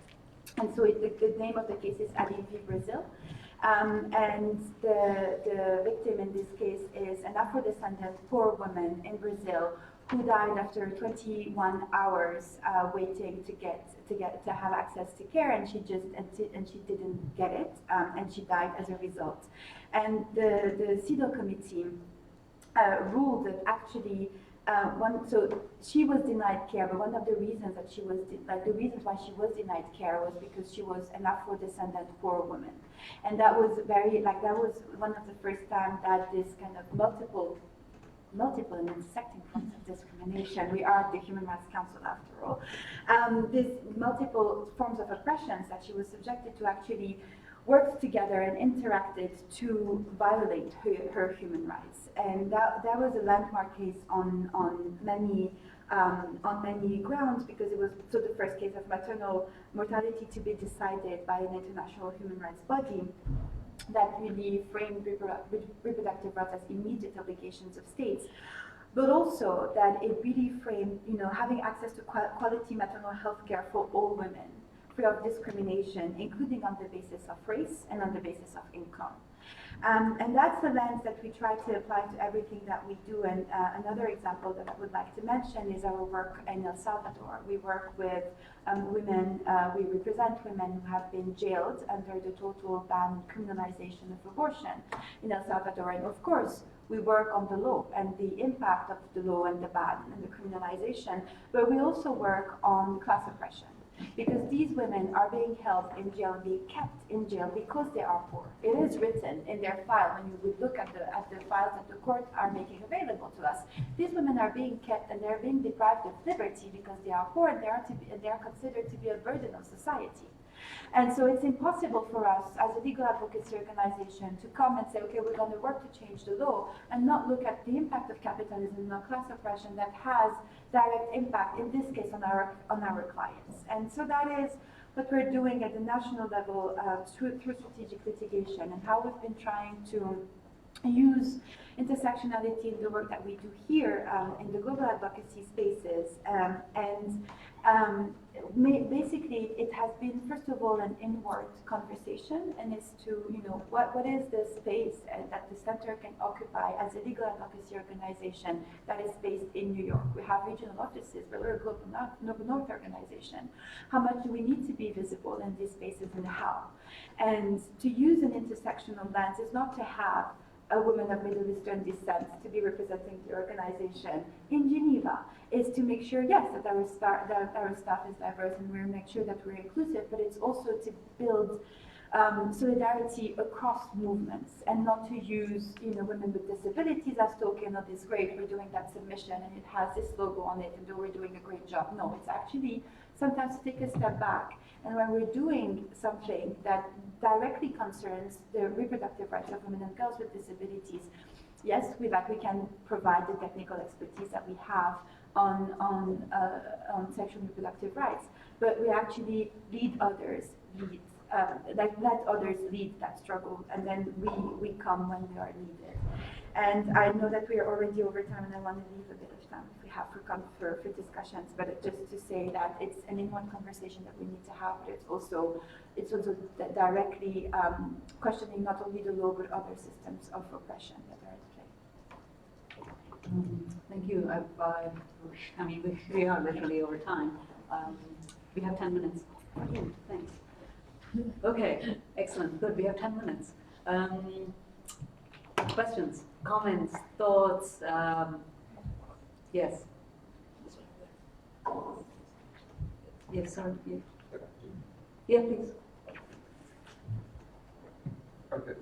And so the name of the case is Achiume v. Brazil. And the victim in this case is an Afro-descendant poor woman in Brazil who died after 21 hours waiting to have access to care, and she didn't get it, and she died as a result. And the CEDAW committee ruled that actually so she was denied care, but one of the reasons that she was the reasons why she was denied care was because she was an Afro-descendant poor woman, and that was that was one of the first times that this kind of multiple and intersecting forms of discrimination. We are the Human Rights Council after all. These multiple forms of oppressions that she was subjected to actually worked together and interacted to violate her human rights. And that was a landmark case on many grounds, because it was the first case of maternal mortality to be decided by an international human rights body that really framed reproductive rights as immediate obligations of states, but also that it really framed, having access to quality maternal health care for all women, free of discrimination, including on the basis of race and on the basis of income. And that's the lens that we try to apply to everything that we do. And another example that I would like to mention is our work in El Salvador. We work with women, we represent women who have been jailed under the total ban criminalization of abortion in El Salvador. And of course, we work on the law and the impact of the law and the ban and the criminalization, but we also work on class oppression. Because these women are being held in jail and being kept in jail because they are poor. It is written in their file when you would look at the files that the court are making available to us. These women are being kept and they're being deprived of liberty because they are poor and they are considered to be a burden of society. And so it's impossible for us as a legal advocacy organization to come and say, okay, we're going to work to change the law and not look at the impact of capitalism and class oppression that has direct impact, in this case, on our clients. And so that is what we're doing at the national level through strategic litigation, and how we've been trying to use intersectionality in the work that we do here in the global advocacy spaces. Basically, it has been, first of all, an inward conversation, and it's to, what is the space that the center can occupy as a legal advocacy organization that is based in New York. We have regional offices, but we're a global North organization. How much do we need to be visible in these spaces, and how? And to use an intersectional lens is not to have a woman of Middle Eastern descent to be representing the organization in Geneva, is to make sure, yes, that our staff is diverse and we make sure that we're inclusive, but it's also to build solidarity across movements, and not to use, women with disabilities as token of this great, we're doing that submission and it has this logo on it and we're doing a great job. No, it's actually sometimes to take a step back. And when we're doing something that directly concerns the reproductive rights of women and girls with disabilities, yes, we can provide the technical expertise that we have on sexual and reproductive rights, but we actually let others lead that struggle, and then we come when we are needed. And I know that we are already over time, and I want to leave a bit of time if we have for discussions, but just to say that it's an inward conversation that we need to have, but it's also directly questioning not only the law, but other systems of oppression that are at play. Thank you. I mean, we are literally over time. We have 10 minutes. Thanks. Okay, excellent. Good. We have 10 minutes. Questions, comments, thoughts? Yes. Yes, sorry. Yeah, please. Okay.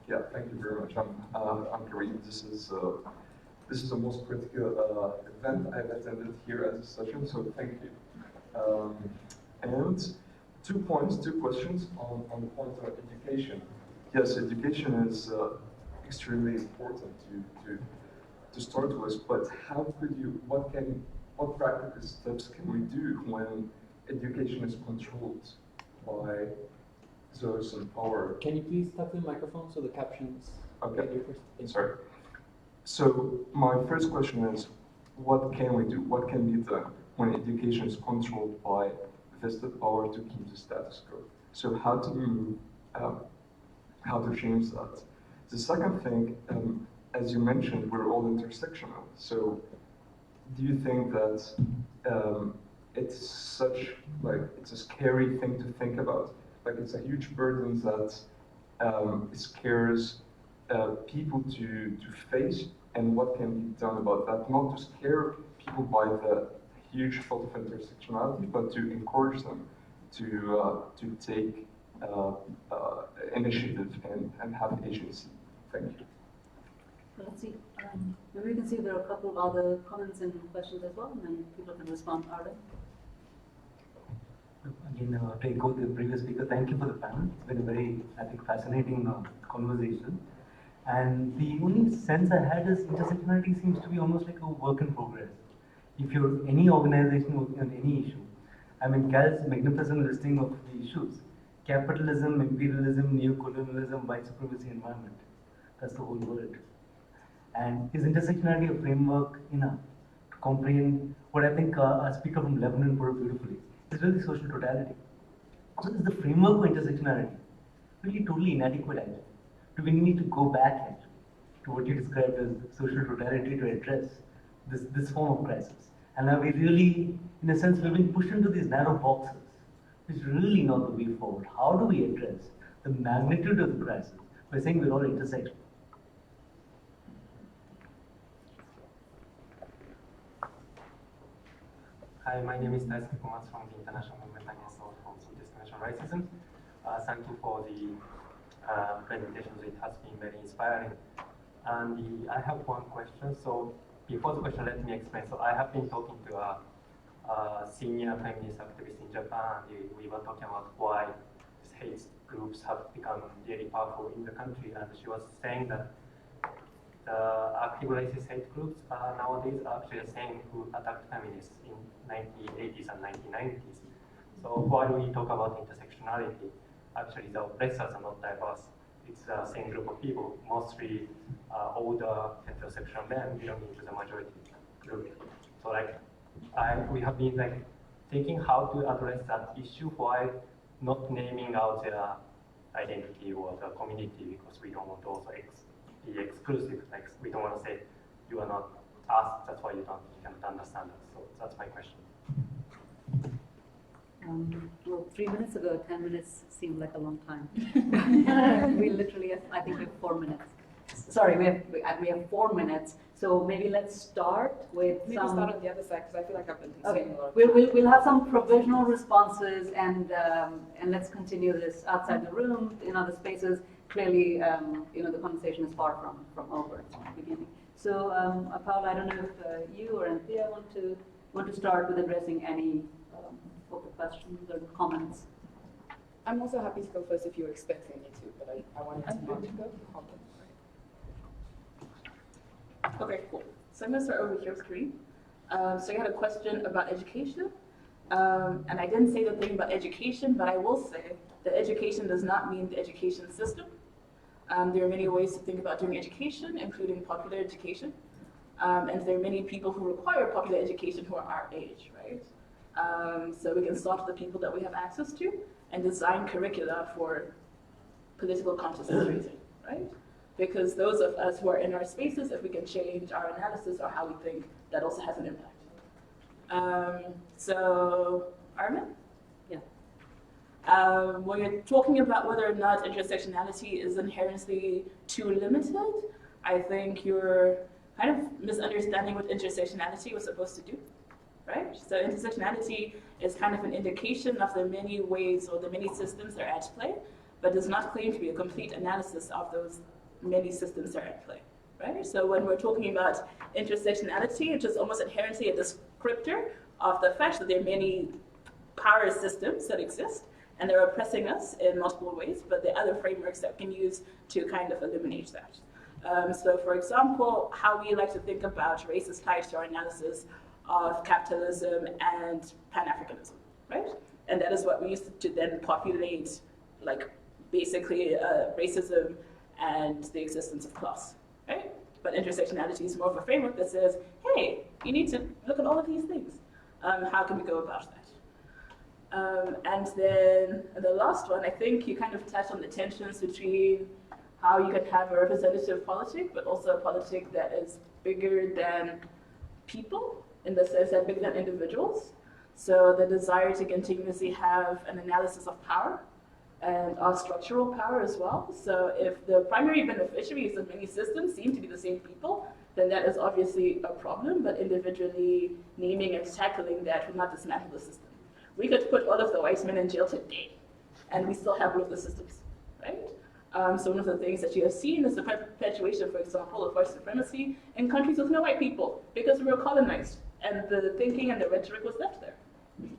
Yeah. Thank you very much. I'm Kareem. This is the most critical event I've attended here at this session, so thank you. And 2 questions on the point of education. Yes, education is extremely important to start with, but how could what practical steps can we do when education is controlled by those in power? Can you please tap the microphone so the captions? Okay. First? Sorry. So my first question is, what can we do? What can be done when education is controlled by vested power to keep the status quo? So how to move, how to change that? The second thing, as you mentioned, we're all intersectional. So do you think that it's a scary thing to think about? Like it's a huge burden that scares people to face, and what can be done about that? Not to scare people by the huge thought of intersectionality, but to encourage them to take initiative and have agency. Thank you. So let's see. Maybe we can see if there are a couple of other comments and questions as well, and then people can respond. Are there? Again, to echo the previous speaker, thank you for the panel. It's been a very, I think, fascinating conversation. And the only sense I had is intersectionality seems to be almost like a work in progress. If you're any organization working on any issue, I mean, Gal's magnificent listing of the issues: capitalism, imperialism, neocolonialism, white supremacy, environment. That's the whole word. And is intersectionality a framework enough to comprehend what I think a speaker from Lebanon put it beautifully? It's really social totality. So is the framework for intersectionality really totally inadequate actually? Do we need to go back actually to what you described as social totality to address this form of crisis? And are we really, in a sense, we've been pushed into these narrow boxes, which is really not the way forward. How do we address the magnitude of the crisis by saying we're all intersectional? Hi, my name is Taderera from the International Movement Against All Forms of Discrimination and Racism. Thank you for the presentations. It has been very inspiring. And I have one question. So before the question, let me explain. So I have been talking to a senior feminist activist in Japan. We were talking about why these hate groups have become really powerful in the country. And she was saying that the active racist hate groups nowadays are actually the same who attacked feminists in 1980s and 1990s. So while we talk about intersectionality, actually the oppressors are not diverse. It's the same group of people, mostly older heterosexual men belonging to the majority group. So we have been thinking how to address that issue while not naming out their identity or the community, because we don't want to also be exclusive. We don't want to say you are not us, that's why you cannot understand us. So that's my question. Well, 3 minutes ago, 10 minutes seemed like a long time. We literally have, I think we have 4 minutes. Sorry, we have 4 minutes. So maybe let's start with Maybe some. start on the other side, because I feel like I've been Okay, consuming a lot of we'll have some provisional responses, and let's continue this outside the room in other spaces. Clearly, the conversation is far from over at the beginning. So, Paola, I don't know if you or Anthea want to start with addressing any of the questions or comments. I'm also happy to go first if you were expecting me to, but I wanted to not go. Okay, cool. So I'm going to start over here with Kareem. So you had a question about education. And I didn't say the thing about education, but I will say that education does not mean the education system. There are many ways to think about doing education, including popular education. And there are many people who require popular education who are our age, right? So we can start with the people that we have access to and design curricula for political consciousness raising, right? Because those of us who are in our spaces, if we can change our analysis or how we think, that also has an impact. So, Armin? Yeah. When you're talking about whether or not intersectionality is inherently too limited, I think you're kind of misunderstanding what intersectionality was supposed to do, right? So intersectionality is kind of an indication of the many ways or the many systems that are at play, but does not claim to be a complete analysis of those many systems that are at play, right? So when we're talking about intersectionality, it is almost inherently a descriptor of the fact that there are many power systems that exist, and they're oppressing us in multiple ways, but there are other frameworks that we can use to kind of eliminate that. So for example, how we like to think about race is tied to our analysis of capitalism and Pan-Africanism, right? And that is what we used to then populate, like basically racism and the existence of class, right? But intersectionality is more of a framework that says, hey, you need to look at all of these things. How can we go about that? And then the last one, I think you kind of touched on the tensions between how you can have a representative politic, but also a politic that is bigger than people, in the sense that bigger than individuals. So the desire to continuously have an analysis of power and of structural power as well. So if the primary beneficiaries of many systems seem to be the same people, then that is obviously a problem, but individually naming and tackling that would not dismantle the system. We could put all of the white men in jail today, and we still have all of the systems, right? So one of the things that you have seen is the perpetuation, for example, of white supremacy in countries with no white people, because we were colonized, and the thinking and the rhetoric was left there.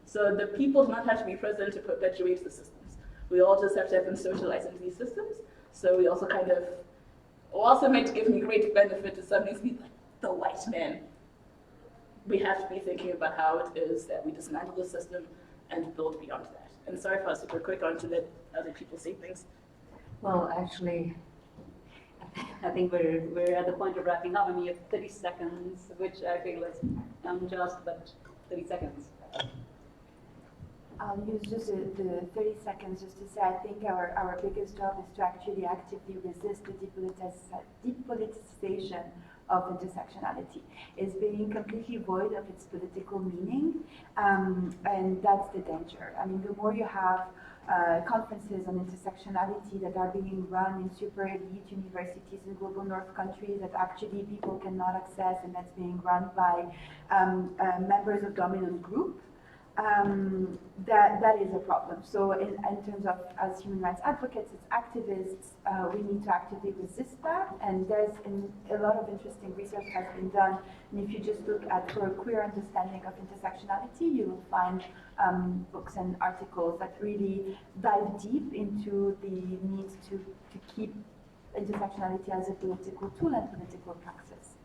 So the people do not have to be present to perpetuate the systems. We all just have to have been socialized into these systems. So we also kind of, also might give me great benefit to some of these people, like the white men. We have to be thinking about how it is that we dismantle the system and build beyond that. And sorry if I was super quick on to let other people say things. Well, actually, I think we're at the point of wrapping up. I mean, you have 30 seconds, which I feel is unjust, but 30 seconds. I'll use just the 30 seconds just to say I think our biggest job is to actually actively resist the depoliticization of intersectionality. It's being completely void of its political meaning, and that's the danger. I mean, the more you have conferences on intersectionality that are being run in super elite universities in global north countries that actually people cannot access, and that's being run by members of dominant group, that is a problem. So in terms of, as human rights advocates, as activists, we need to actively resist that, and there's a lot of interesting research has been done, and if you just look at for a queer understanding of intersectionality, you will find books and articles that really dive deep into the need to keep intersectionality as a political tool and political praxis.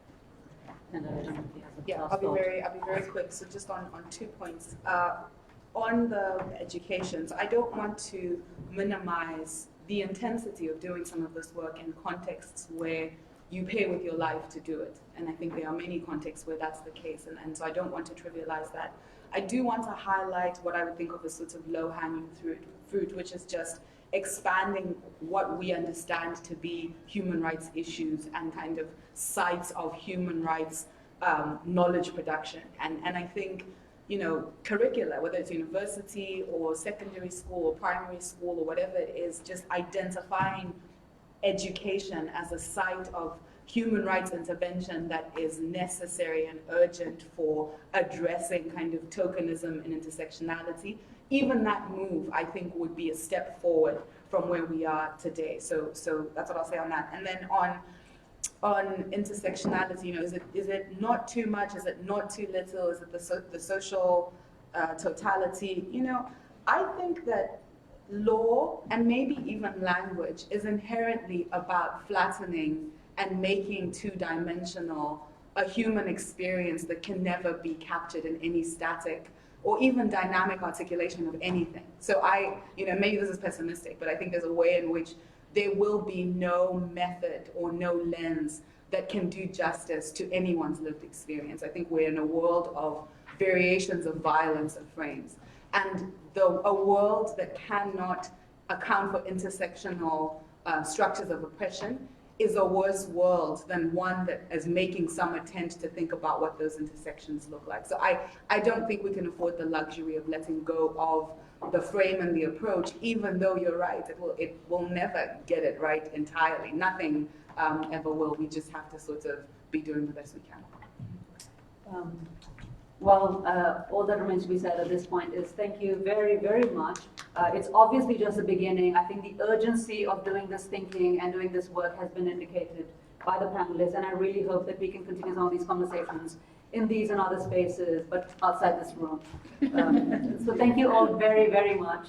Yeah, I'll be very quick. So just on 2 points. On the education, so I don't want to minimize the intensity of doing some of this work in contexts where you pay with your life to do it. And I think there are many contexts where that's the case, and so I don't want to trivialize that. I do want to highlight what I would think of as sort of low-hanging fruit, which is just expanding what we understand to be human rights issues and kind of sites of human rights knowledge production. And I think, you know, curricula, whether it's university or secondary school or primary school or whatever it is, just identifying education as a site of human rights intervention that is necessary and urgent for addressing kind of tokenism and intersectionality, even that move, I think, would be a step forward from where we are today. So that's what I'll say on that. And then on intersectionality, you know, is it not too much? Is it not too little? Is it the social totality? You know, I think that law and maybe even language is inherently about flattening and making two-dimensional a human experience that can never be captured in any static or even dynamic articulation of anything. So you know, maybe this is pessimistic, but I think there's a way in which there will be no method or no lens that can do justice to anyone's lived experience. I think we're in a world of variations of violence and frames. And a world that cannot account for intersectional structures of oppression is a worse world than one that is making some attempt to think about what those intersections look like. So I don't think we can afford the luxury of letting go of the frame and the approach, even though you're right, it will never get it right entirely. Nothing ever will. We just have to sort of be doing the best we can. All that remains to be said at this point is thank you very, very much. It's obviously just the beginning. I think the urgency of doing this thinking and doing this work has been indicated by the panelists, and I really hope that we can continue some of these conversations in these and other spaces, but outside this room. So thank you all very, very much.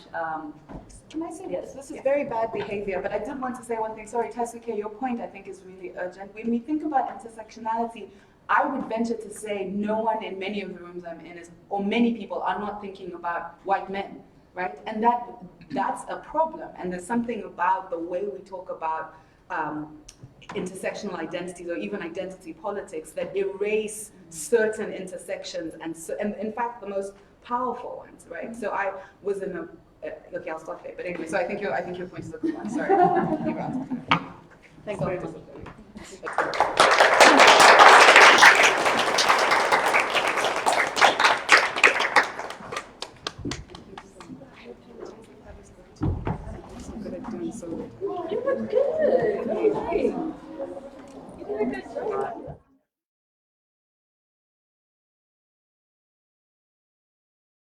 Can I say yes, this? This is very bad behavior, but I did want to say one thing. Sorry, Tasuke, your point I think is really urgent. When we think about intersectionality, I would venture to say no one in many of the rooms I'm in or many people are not thinking about white men, right? And that's a problem. And there's something about the way we talk about intersectional identities or even identity politics that erase certain intersections and in fact the most powerful ones, right? So I was in a okay, I'll stop there. But anyway, so I think your point is a good one. Sorry. Thanks very much. Doing so. You were good. You did a good job.